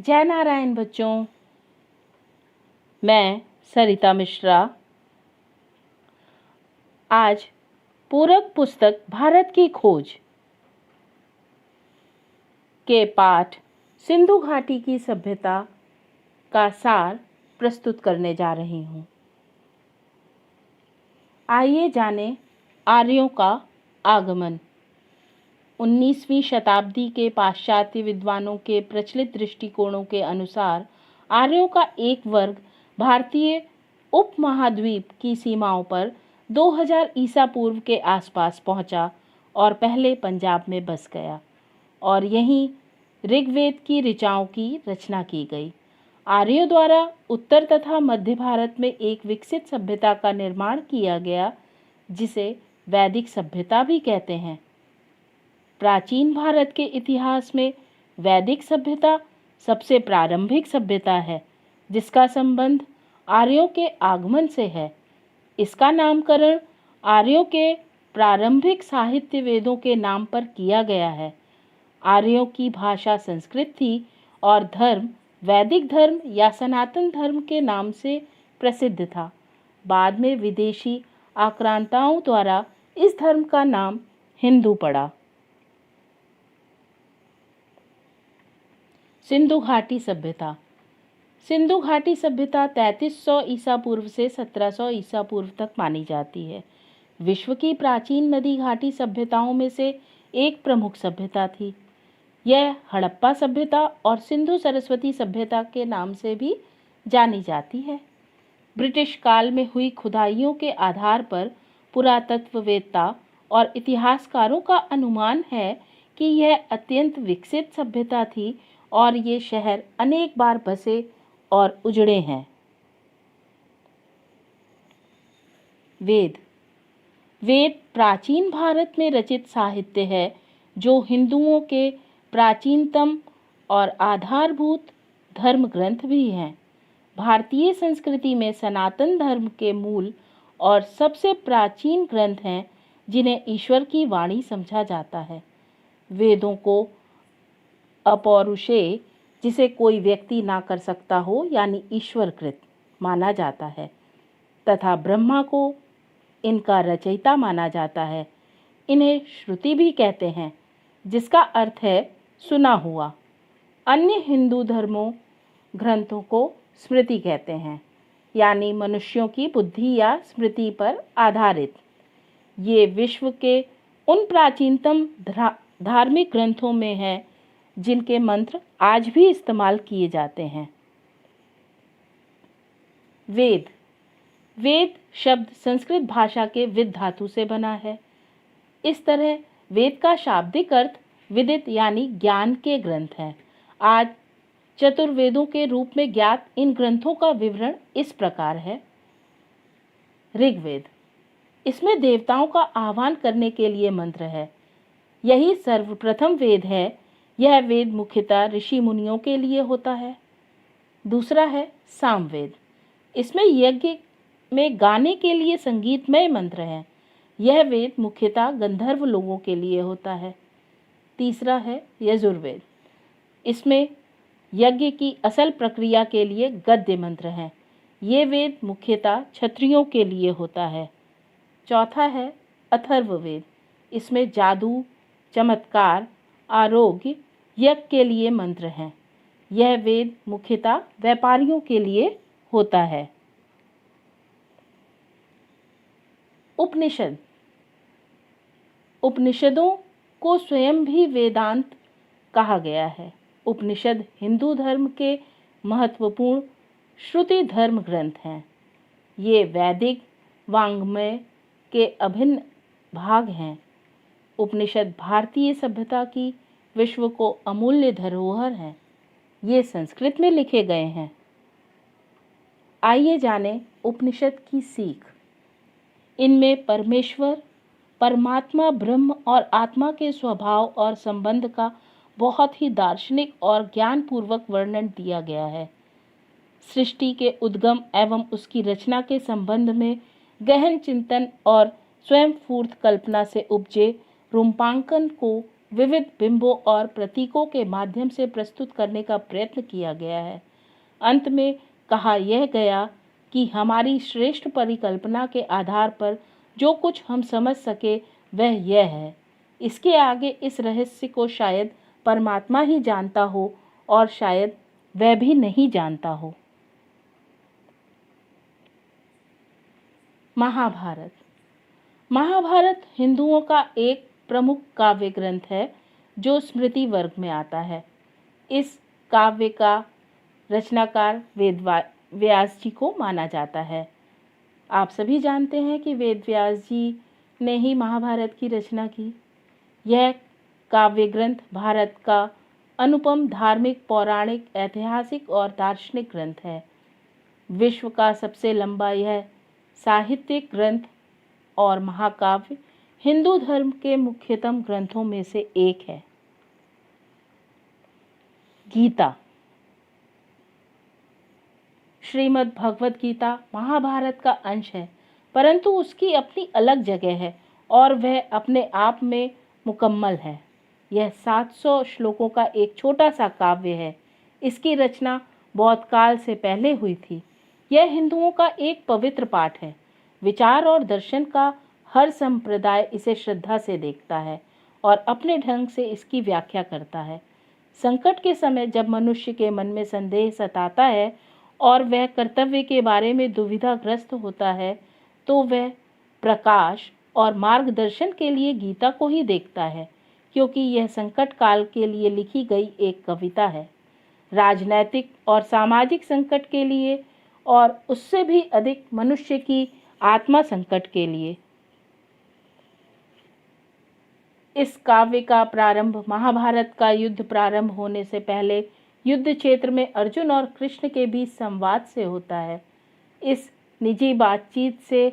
जय नारायण बच्चों, मैं सरिता मिश्रा आज पूरक पुस्तक भारत की खोज के पाठ सिंधु घाटी की सभ्यता का सार प्रस्तुत करने जा रही हूँ। आइए जानें आर्यों का आगमन। 19वीं शताब्दी के पाश्चात्य विद्वानों के प्रचलित दृष्टिकोणों के अनुसार आर्यों का एक वर्ग भारतीय उपमहाद्वीप की सीमाओं पर 2000 ईसा पूर्व के आसपास पहुंचा और पहले पंजाब में बस गया और यहीं ऋग्वेद की ऋचाओं की रचना की गई। आर्यों द्वारा उत्तर तथा मध्य भारत में एक विकसित सभ्यता का निर्माण किया गया, जिसे वैदिक सभ्यता भी कहते हैं। प्राचीन भारत के इतिहास में वैदिक सभ्यता सबसे प्रारंभिक सभ्यता है, जिसका संबंध आर्यों के आगमन से है। इसका नामकरण आर्यों के प्रारंभिक साहित्य वेदों के नाम पर किया गया है। आर्यों की भाषा संस्कृत थी और धर्म वैदिक धर्म या सनातन धर्म के नाम से प्रसिद्ध था। बाद में विदेशी आक्रांताओं द्वारा इस धर्म का नाम हिंदू पड़ा। सिंधु घाटी सभ्यता। सिंधु घाटी सभ्यता 3300 ईसा पूर्व से 1700 ईसा पूर्व तक मानी जाती है। विश्व की प्राचीन नदी घाटी सभ्यताओं में से एक प्रमुख सभ्यता थी। यह हड़प्पा सभ्यता और सिंधु सरस्वती सभ्यता के नाम से भी जानी जाती है। ब्रिटिश काल में हुई खुदाइयों के आधार पर पुरातत्ववेत्ता और इतिहासकारों का अनुमान है कि यह अत्यंत विकसित सभ्यता थी और ये शहर अनेक बार बसे और उजड़े हैं। वेद। वेद प्राचीन भारत में रचित साहित्य है जो हिंदुओं के प्राचीनतम और आधारभूत धर्म ग्रंथ भी हैं। भारतीय संस्कृति में सनातन धर्म के मूल और सबसे प्राचीन ग्रंथ हैं, जिन्हें ईश्वर की वाणी समझा जाता है। वेदों को अपौरुषेय, जिसे कोई व्यक्ति ना कर सकता हो, यानी ईश्वरकृत माना जाता है तथा ब्रह्मा को इनका रचयिता माना जाता है। इन्हें श्रुति भी कहते हैं, जिसका अर्थ है सुना हुआ। अन्य हिंदू धर्मों ग्रंथों को स्मृति कहते हैं, यानी मनुष्यों की बुद्धि या स्मृति पर आधारित। ये विश्व के उन प्राचीनतम धार्मिक ग्रंथों में हैं जिनके मंत्र आज भी इस्तेमाल किए जाते हैं। वेद। वेद शब्द संस्कृत भाषा के विद धातु से बना है। इस तरह वेद का शाब्दिक अर्थ विदित यानी ज्ञान के ग्रंथ है। आज चतुर्वेदों के रूप में ज्ञात इन ग्रंथों का विवरण इस प्रकार है। ऋग्वेद। इसमें देवताओं का आह्वान करने के लिए मंत्र है। यही सर्वप्रथम वेद है। यह वेद मुख्यतः ऋषि मुनियों के लिए होता है। दूसरा है सामवेद। इसमें यज्ञ में गाने के लिए संगीतमय मंत्र हैं। यह वेद मुख्यतः गंधर्व लोगों के लिए होता है। तीसरा है यजुर्वेद। इसमें यज्ञ की असल प्रक्रिया के लिए गद्य मंत्र हैं। ये वेद मुख्यतः क्षत्रियों के लिए होता है। चौथा है अथर्ववेद। इसमें जादू, चमत्कार, आरोग्य, यज्ञ के लिए मंत्र हैं। यह वेद मुख्यतः व्यापारियों के लिए होता है। उपनिषद। उपनिषदों को स्वयं भी वेदांत कहा गया है। उपनिषद हिंदू धर्म के महत्वपूर्ण श्रुति धर्म ग्रंथ हैं। ये वैदिक वाङ्मय के अभिन्न भाग हैं। उपनिषद भारतीय सभ्यता की विश्व को अमूल्य धरोहर हैं। ये संस्कृत में लिखे गए हैं। आइए जानें उपनिषद की सीख। इनमें परमेश्वर, परमात्मा, ब्रह्म और आत्मा के स्वभाव और संबंध का बहुत ही दार्शनिक और ज्ञानपूर्वक वर्णन दिया गया है। सृष्टि के उद्गम एवं उसकी रचना के संबंध में गहन चिंतन और स्वयं स्फूर्त कल्पना से उपजे रूपांकन को विविध बिंबों और प्रतीकों के माध्यम से प्रस्तुत करने का प्रयत्न किया गया है। अंत में कहा यह गया कि हमारी श्रेष्ठ परिकल्पना के आधार पर जो कुछ हम समझ सके वह यह है। इसके आगे इस रहस्य को शायद परमात्मा ही जानता हो और शायद वह भी नहीं जानता हो। महाभारत। महाभारत हिंदुओं का एक प्रमुख काव्य ग्रंथ है जो स्मृति वर्ग में आता है। इस काव्य का रचनाकार वेद व्यास जी को माना जाता है। आप सभी जानते हैं कि वेद व्यास जी ने ही महाभारत की रचना की। यह काव्य ग्रंथ भारत का अनुपम धार्मिक, पौराणिक, ऐतिहासिक और दार्शनिक ग्रंथ है। विश्व का सबसे लंबा यह साहित्यिक ग्रंथ और महाकाव्य हिंदू धर्म के मुख्यतम ग्रंथों में से एक है। गीता। श्रीमद् भगवद गीता महाभारत का अंश है, परंतु उसकी अपनी अलग जगह है और वह अपने आप में मुकम्मल है। यह 700 श्लोकों का एक छोटा सा काव्य है। इसकी रचना बहुत काल से पहले हुई थी। यह हिंदुओं का एक पवित्र पाठ है। विचार और दर्शन का हर संप्रदाय इसे श्रद्धा से देखता है और अपने ढंग से इसकी व्याख्या करता है। संकट के समय जब मनुष्य के मन में संदेह सताता है और वह कर्तव्य के बारे में दुविधाग्रस्त होता है, तो वह प्रकाश और मार्गदर्शन के लिए गीता को ही देखता है, क्योंकि यह संकट काल के लिए लिखी गई एक कविता है। राजनैतिक और सामाजिक संकट के लिए और उससे भी अधिक मनुष्य की आत्मा संकट के लिए। इस काव्य का प्रारंभ महाभारत का युद्ध प्रारंभ होने से पहले युद्ध क्षेत्र में अर्जुन और कृष्ण के बीच संवाद से होता है। इस निजी बातचीत से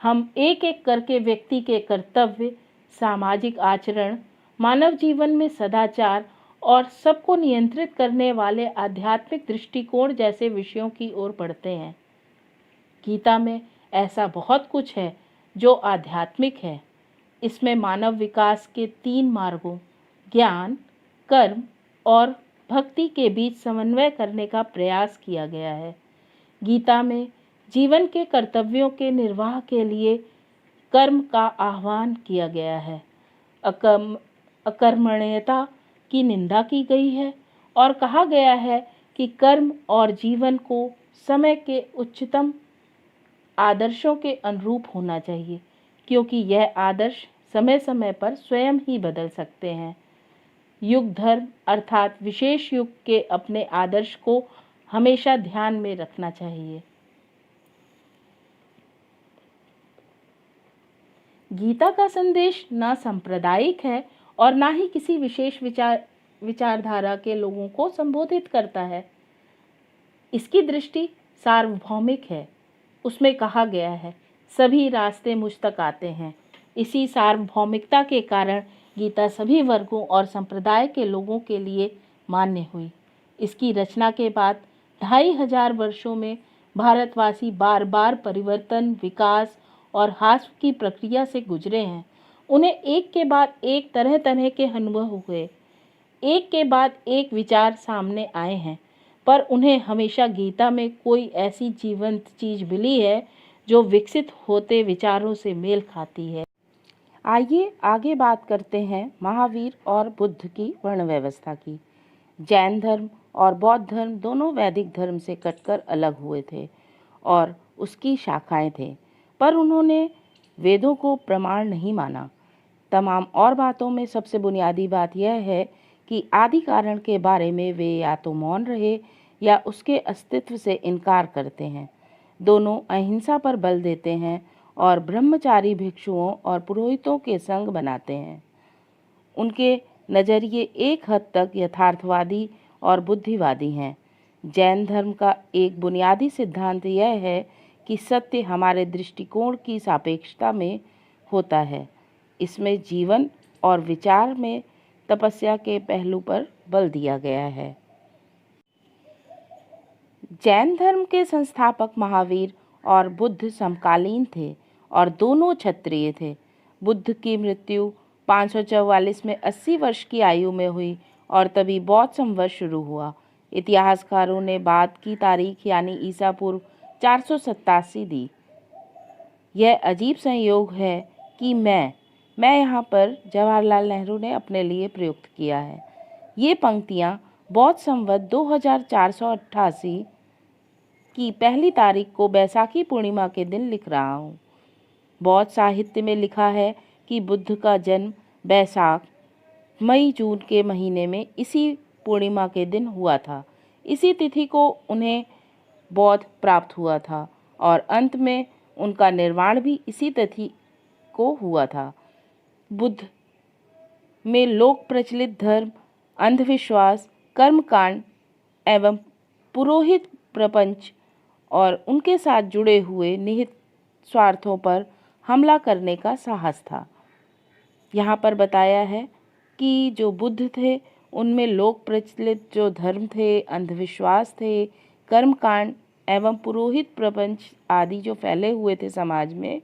हम एक एक करके व्यक्ति के कर्तव्य, सामाजिक आचरण, मानव जीवन में सदाचार और सबको नियंत्रित करने वाले आध्यात्मिक दृष्टिकोण जैसे विषयों की ओर बढ़ते हैं। गीता में ऐसा बहुत कुछ है जो आध्यात्मिक है। इसमें मानव विकास के 3 मार्गों ज्ञान, कर्म और भक्ति के बीच समन्वय करने का प्रयास किया गया है। गीता में जीवन के कर्तव्यों के निर्वाह के लिए कर्म का आह्वान किया गया है। अकर्मण्यता की निंदा की गई है और कहा गया है कि कर्म और जीवन को समय के उच्चतम आदर्शों के अनुरूप होना चाहिए, क्योंकि यह आदर्श समय समय पर स्वयं ही बदल सकते हैं। युग धर्म अर्थात विशेष युग के अपने आदर्श को हमेशा ध्यान में रखना चाहिए। गीता का संदेश ना सांप्रदायिक है और ना ही किसी विशेष विचारधारा के लोगों को संबोधित करता है। इसकी दृष्टि सार्वभौमिक है। उसमें कहा गया है, सभी रास्ते मुझ तक आते हैं। इसी सार्वभौमिकता के कारण गीता सभी वर्गों और संप्रदाय के लोगों के लिए मान्य हुई। इसकी रचना के बाद 2500 वर्षों में भारतवासी बार बार परिवर्तन, विकास और ह्रास की प्रक्रिया से गुजरे हैं। उन्हें एक के बाद एक तरह तरह के अनुभव हुए, एक के बाद एक विचार सामने आए हैं, पर उन्हें हमेशा गीता में कोई ऐसी जीवंत चीज मिली है जो विकसित होते विचारों से मेल खाती है। आइए आगे बात करते हैं महावीर और बुद्ध की वर्ण व्यवस्था की। जैन धर्म और बौद्ध धर्म दोनों वैदिक धर्म से कटकर अलग हुए थे और उसकी शाखाएं थे, पर उन्होंने वेदों को प्रमाण नहीं माना। तमाम और बातों में सबसे बुनियादी बात यह है कि आदि कारण के बारे में वे या तो मौन रहे या उसके अस्तित्व से इनकार करते हैं। दोनों अहिंसा पर बल देते हैं और ब्रह्मचारी भिक्षुओं और पुरोहितों के संग बनाते हैं। उनके नज़रिए एक हद तक यथार्थवादी और बुद्धिवादी हैं। जैन धर्म का एक बुनियादी सिद्धांत यह है कि सत्य हमारे दृष्टिकोण की सापेक्षता में होता है। इसमें जीवन और विचार में तपस्या के पहलू पर बल दिया गया है। जैन धर्म के संस्थापक महावीर और बुद्ध समकालीन थे और दोनों क्षत्रिय थे। बुद्ध की मृत्यु 544 में 80 वर्ष की आयु में हुई और तभी बौद्ध संवत शुरू हुआ। इतिहासकारों ने बाद की तारीख यानी ईसा पूर्व 487 दी। यह अजीब संयोग है कि मैं यहाँ पर जवाहरलाल नेहरू ने अपने लिए प्रयुक्त किया है। ये पंक्तियाँ बौद्ध संवत 2488 की पहली तारीख को बैसाखी पूर्णिमा के दिन लिख रहा हूँ। बौद्ध साहित्य में लिखा है कि बुद्ध का जन्म बैसाख मई जून के महीने में इसी पूर्णिमा के दिन हुआ था। इसी तिथि को उन्हें बौद्ध प्राप्त हुआ था और अंत में उनका निर्वाण भी इसी तिथि को हुआ था। बुद्ध में लोक प्रचलित धर्म, अंधविश्वास, कर्मकांड एवं पुरोहित प्रपंच और उनके साथ जुड़े हुए निहित स्वार्थों पर हमला करने का साहस था। यहाँ पर बताया है कि जो बुद्ध थे उनमें लोक प्रचलित जो धर्म थे, अंधविश्वास थे, कर्मकांड एवं पुरोहित प्रपंच आदि जो फैले हुए थे समाज में,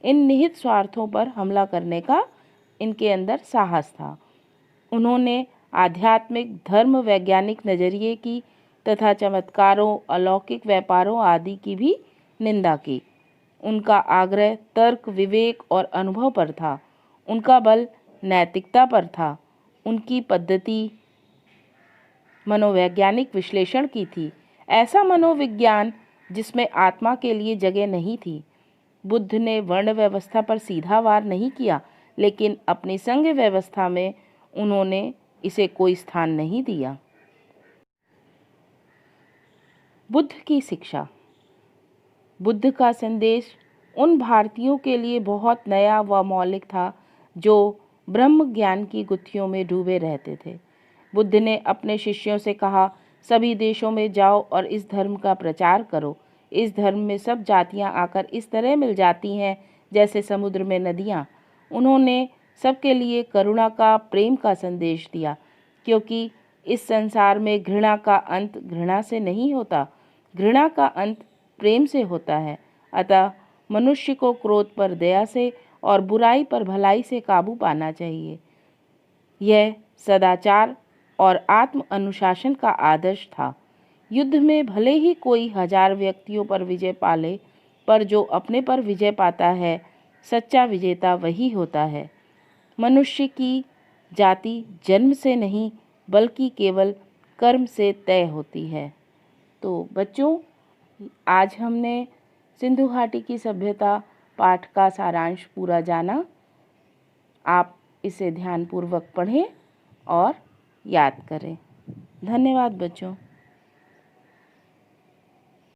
इन निहित स्वार्थों पर हमला करने का इनके अंदर साहस था। उन्होंने आध्यात्मिक धर्म वैज्ञानिक नज़रिए की तथा चमत्कारों, अलौकिक व्यापारों आदि की भी निंदा की। उनका आग्रह तर्क, विवेक और अनुभव पर था। उनका बल नैतिकता पर था। उनकी पद्धति मनोवैज्ञानिक विश्लेषण की थी, ऐसा मनोविज्ञान जिसमें आत्मा के लिए जगह नहीं थी। बुद्ध ने वर्ण व्यवस्था पर सीधा वार नहीं किया, लेकिन अपनी संघ व्यवस्था में उन्होंने इसे कोई स्थान नहीं दिया। बुद्ध की शिक्षा। बुद्ध का संदेश उन भारतीयों के लिए बहुत नया व मौलिक था जो ब्रह्म ज्ञान की गुत्थियों में डूबे रहते थे। बुद्ध ने अपने शिष्यों से कहा, सभी देशों में जाओ और इस धर्म का प्रचार करो। इस धर्म में सब जातियां आकर इस तरह मिल जाती हैं जैसे समुद्र में नदियां। उन्होंने सबके लिए करुणा का, प्रेम का संदेश दिया, क्योंकि इस संसार में घृणा का अंत घृणा से नहीं होता, घृणा का अंत प्रेम से होता है। अतः मनुष्य को क्रोध पर दया से और बुराई पर भलाई से काबू पाना चाहिए। यह सदाचार और आत्म अनुशासन का आदर्श था। युद्ध में भले ही कोई 1000 व्यक्तियों पर विजय पाले, पर जो अपने पर विजय पाता है, सच्चा विजेता वही होता है। मनुष्य की जाति जन्म से नहीं बल्कि केवल कर्म से तय होती है। तो बच्चों, आज हमने सिंधु घाटी की सभ्यता पाठ का सारांश पूरा जाना। आप इसे ध्यानपूर्वक पढ़ें और याद करें। धन्यवाद बच्चों।